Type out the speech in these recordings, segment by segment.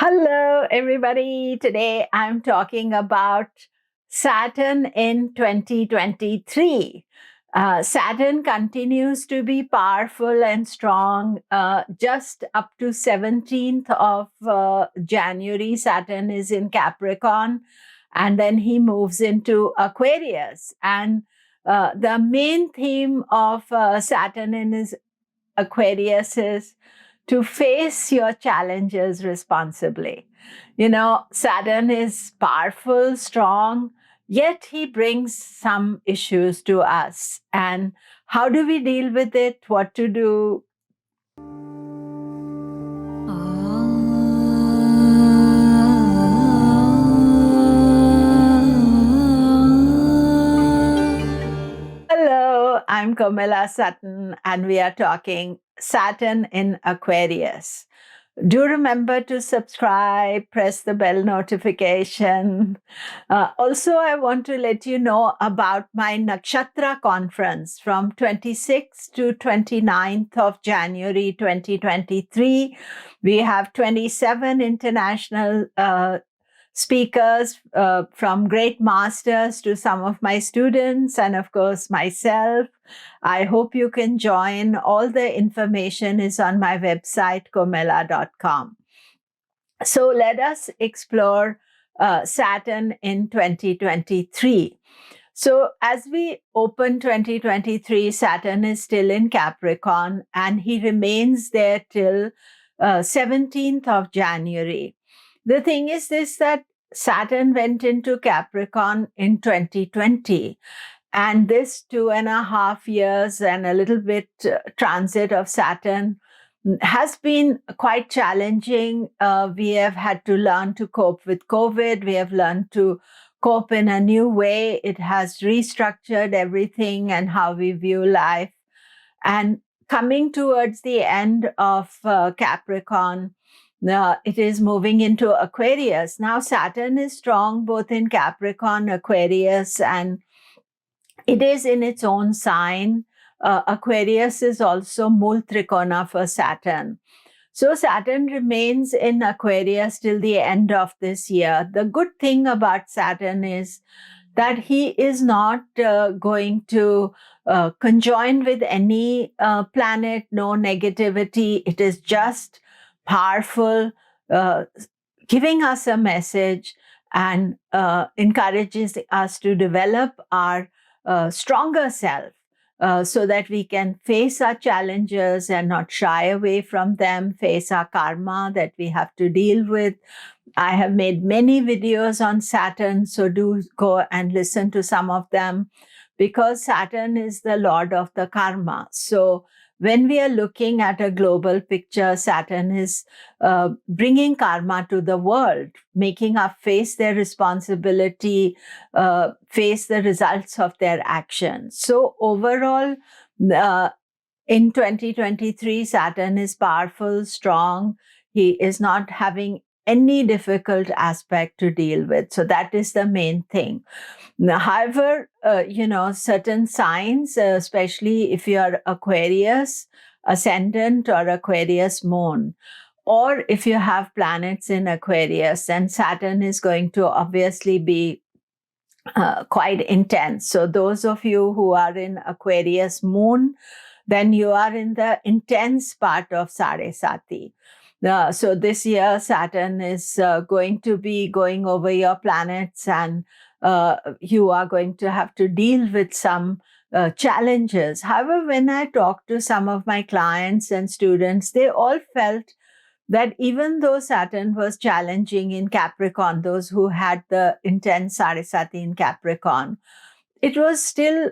Hello, everybody. Today I'm talking about Saturn in 2023. Saturn continues to be powerful and strong. Just up to 17th of January, Saturn is in Capricorn, and then he moves into Aquarius. And the main theme of Saturn in his Aquarius is to face your challenges responsibly. Saturn is powerful, strong, yet he brings some issues to us. And how do we deal with it? What to do? Hello, I'm Komilla Sutton, and we are talking Saturn in Aquarius. Do remember to subscribe, press the bell notification. Also, I want to let you know about my Nakshatra conference from 26th to 29th of January 2023. We have 27 international speakers from great masters to some of my students and of course myself. I hope you can join. All the information is on my website, komilla.com. So let us explore Saturn in 2023. So as we open 2023, Saturn is still in Capricorn and he remains there till 17th of January. The thing is this, that Saturn went into Capricorn in 2020. And this 2.5 years and a little bit transit of Saturn has been quite challenging. We have had to learn to cope with COVID. We have learned to cope in a new way. It has restructured everything and how we view life. And coming towards the end of Capricorn, it is moving into Aquarius. Now, Saturn is strong both in Capricorn, Aquarius, and it is in its own sign. Aquarius is also mooltrikona for Saturn. So Saturn remains in Aquarius till the end of this year. The good thing about Saturn is that he is not going to conjoin with any planet, no negativity. It is just powerful, giving us a message and encourages us to develop our stronger self so that we can face our challenges and not shy away from them, face our karma that we have to deal with. I have made many videos on Saturn, so do go and listen to some of them because Saturn is the lord of the karma. So when we are looking at a global picture, Saturn is bringing karma to the world, making us face their responsibility, face the results of their actions. So overall, in 2023, Saturn is powerful, strong. He is not having any difficult aspect to deal with. So that is the main thing. However, certain signs, especially if you are Aquarius ascendant or Aquarius moon, or if you have planets in Aquarius, then Saturn is going to obviously be quite intense. So those of you who are in Aquarius moon, then you are in the intense part of Sade sati. So this year, Saturn is going to be going over your planets and you are going to have to deal with some challenges. However, when I talked to some of my clients and students, they all felt that even though Saturn was challenging in Capricorn, those who had the intense Sarasati in Capricorn, it was still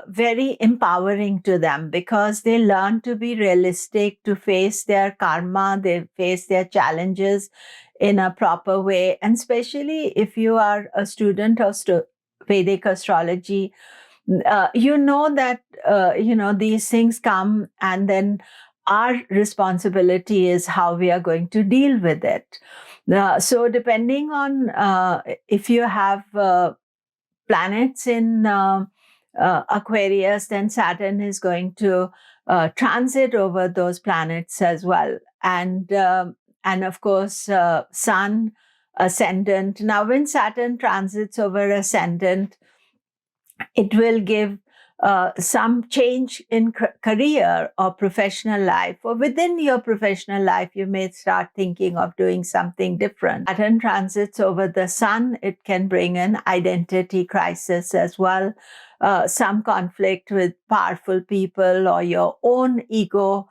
very empowering to them because they learned to be realistic, to face their karma, they face their challenges in a proper way. And especially if you are a student of Vedic astrology, you know that, these things come and then our responsibility is how we are going to deal with it. So depending on if you have planets in Aquarius, then Saturn is going to transit over those planets as well. And and of course, Sun, ascendant. Now, when Saturn transits over ascendant, it will give some change in career or professional life, or within your professional life, you may start thinking of doing something different. Saturn transits over the Sun, it can bring an identity crisis as well, some conflict with powerful people, or your own ego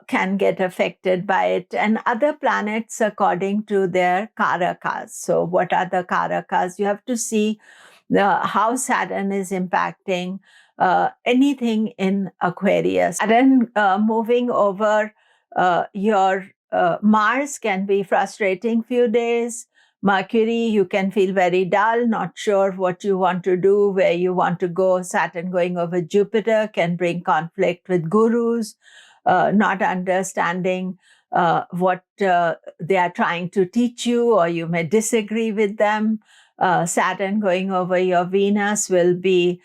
can get affected by it, and other planets according to their karakas. So what are the karakas? You have to see how Saturn is impacting anything in Aquarius. Saturn moving over your Mars can be frustrating few days. Mercury, you can feel very dull, not sure what you want to do, where you want to go. Saturn going over Jupiter can bring conflict with gurus, not understanding what they are trying to teach you, or you may disagree with them. Saturn going over your Venus will be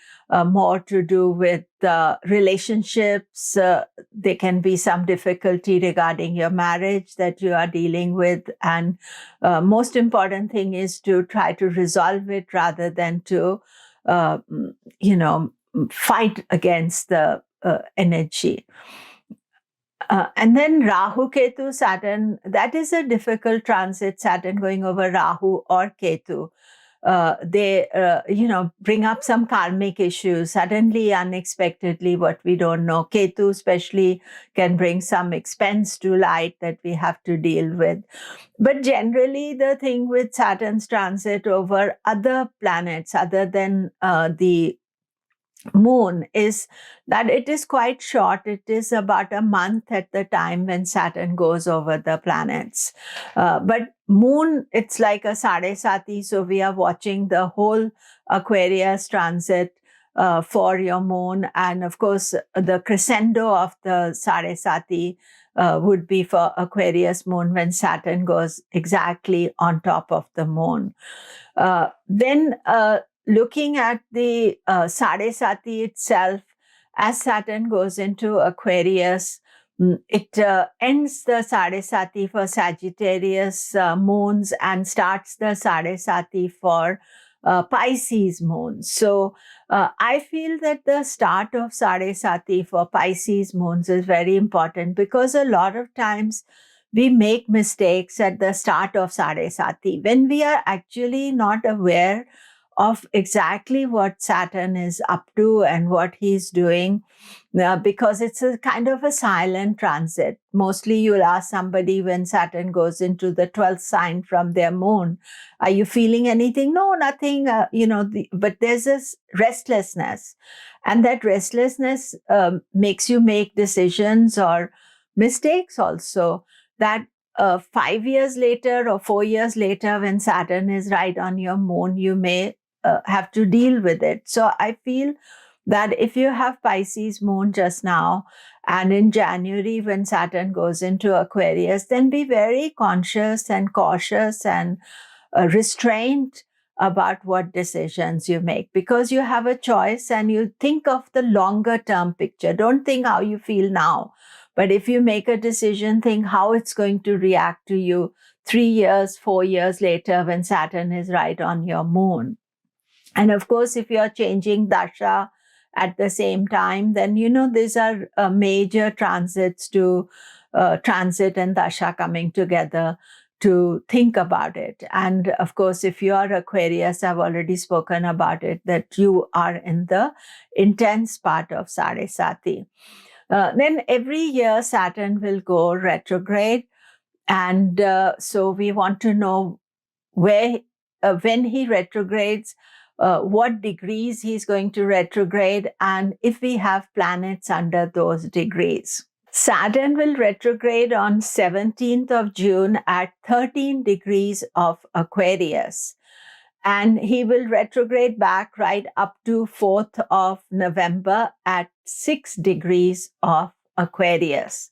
more to do with relationships. There can be some difficulty regarding your marriage that you are dealing with. And most important thing is to try to resolve it rather than to, fight against the energy. And then Rahu, Ketu, Saturn, that is a difficult transit, Saturn going over Rahu or Ketu. They bring up some karmic issues suddenly, unexpectedly, what we don't know. Ketu especially can bring some expense to light that we have to deal with. But generally, the thing with Saturn's transit over other planets other than the Moon is that it is quite short. It is about a month at the time when Saturn goes over the planets. But Moon, it's like a Sade sati. So we are watching the whole Aquarius transit for your Moon. And of course, the crescendo of the Sade sati would be for Aquarius Moon when Saturn goes exactly on top of the Moon. Then looking at the Sade sati itself, as Saturn goes into Aquarius, it ends the Sade sati for Sagittarius moons and starts the Sade sati for Pisces moons. So I feel that the start of Sade sati for Pisces moons is very important, because a lot of times we make mistakes at the start of Sade sati when we are actually not aware of exactly what Saturn is up to and what he's doing, because it's a kind of a silent transit. Mostly you'll ask somebody when Saturn goes into the 12th sign from their moon, are you feeling anything? No, nothing, but there's this restlessness. And that restlessness makes you make decisions or mistakes also that 5 years later or 4 years later, when Saturn is right on your moon, you may have to deal with it. So I feel that if you have Pisces moon just now, and in January when Saturn goes into Aquarius, then be very conscious and cautious and restrained about what decisions you make, because you have a choice and you think of the longer term picture. Don't think how you feel now. But if you make a decision, think how it's going to react to you 3 years, 4 years later when Saturn is right on your moon. And of course, if you're changing dasha at the same time, then, these are major transits to transit and dasha coming together to think about it. And of course, if you are Aquarius, I've already spoken about it, that you are in the intense part of Sade sati. Then every year, Saturn will go retrograde. And so we want to know when he retrogrades, what degrees he's going to retrograde, and if we have planets under those degrees. Saturn will retrograde on 17th of June at 13 degrees of Aquarius. And he will retrograde back right up to 4th of November at 6 degrees of Aquarius.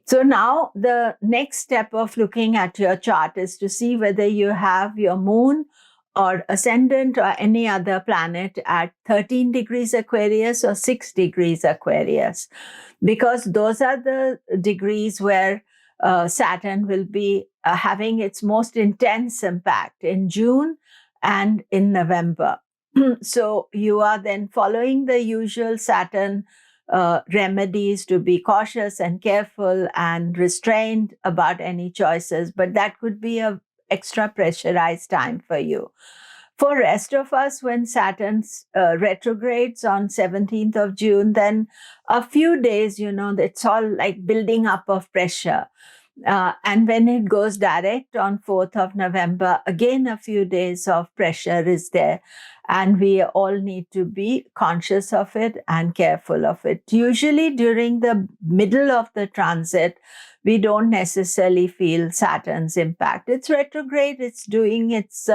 So now the next step of looking at your chart is to see whether you have your moon or ascendant or any other planet at 13 degrees Aquarius or 6 degrees Aquarius, because those are the degrees where Saturn will be having its most intense impact in June and in November. So you are then following the usual Saturn remedies to be cautious and careful and restrained about any choices, but that could be a extra pressurized time for you. For rest of us, when Saturn retrogrades on 17th of June, then a few days, it's all like building up of pressure. And when it goes direct on 4th of November, again, a few days of pressure is there. And we all need to be conscious of it and careful of it. Usually during the middle of the transit, we don't necessarily feel Saturn's impact. It's retrograde, it's doing its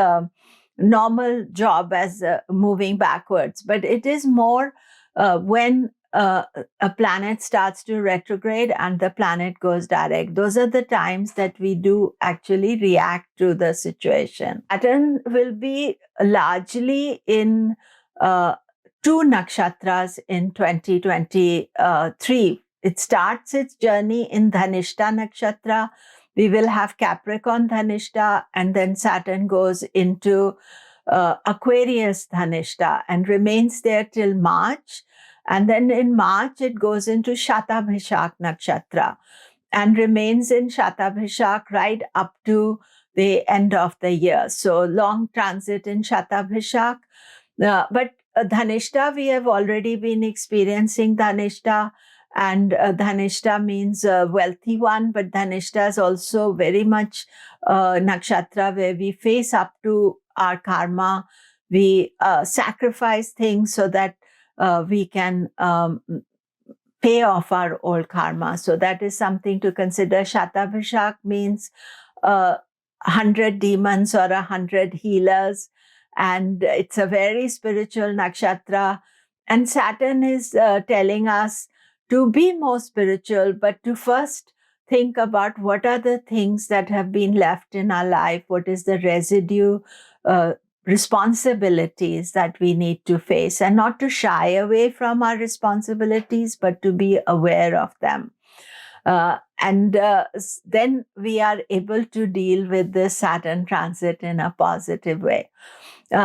normal job as moving backwards. But it is more when a planet starts to retrograde and the planet goes direct. Those are the times that we do actually react to the situation. Saturn will be largely in two nakshatras in 2023. It starts its journey in Dhanishta nakshatra. We will have Capricorn Dhanishta, and then Saturn goes into Aquarius Dhanishta and remains there till March. And then in March, it goes into Shatabhishak Nakshatra and remains in Shatabhishak right up to the end of the year. So long transit in Shatabhishak. But Dhanishta, we have already been experiencing Dhanishta. And Dhanishta means a wealthy one, but Dhanishta is also very much nakshatra where we face up to our karma. We sacrifice things so that we can pay off our old karma. So that is something to consider. Shatabhishak means 100 demons or 100 healers. And it's a very spiritual nakshatra. And Saturn is telling us to be more spiritual, but to first think about what are the things that have been left in our life, what is the residue, responsibilities that we need to face, and not to shy away from our responsibilities, but to be aware of them. And then we are able to deal with the Saturn transit in a positive way.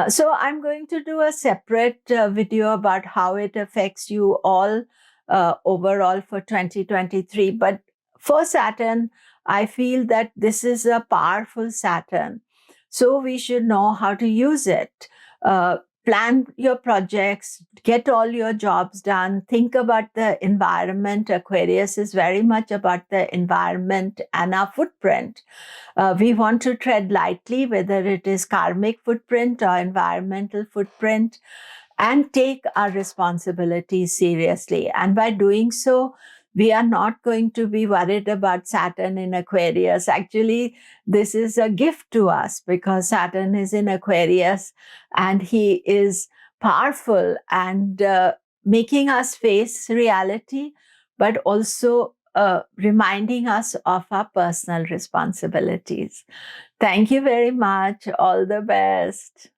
So I'm going to do a separate video about how it affects you all overall for 2023. But for Saturn, I feel that this is a powerful Saturn. So we should know how to use it. Plan your projects, get all your jobs done, think about the environment. Aquarius is very much about the environment and our footprint. We want to tread lightly, whether it is karmic footprint or environmental footprint, and take our responsibilities seriously. And by doing so, we are not going to be worried about Saturn in Aquarius. Actually, this is a gift to us because Saturn is in Aquarius and he is powerful and making us face reality, but also reminding us of our personal responsibilities. Thank you very much. All the best.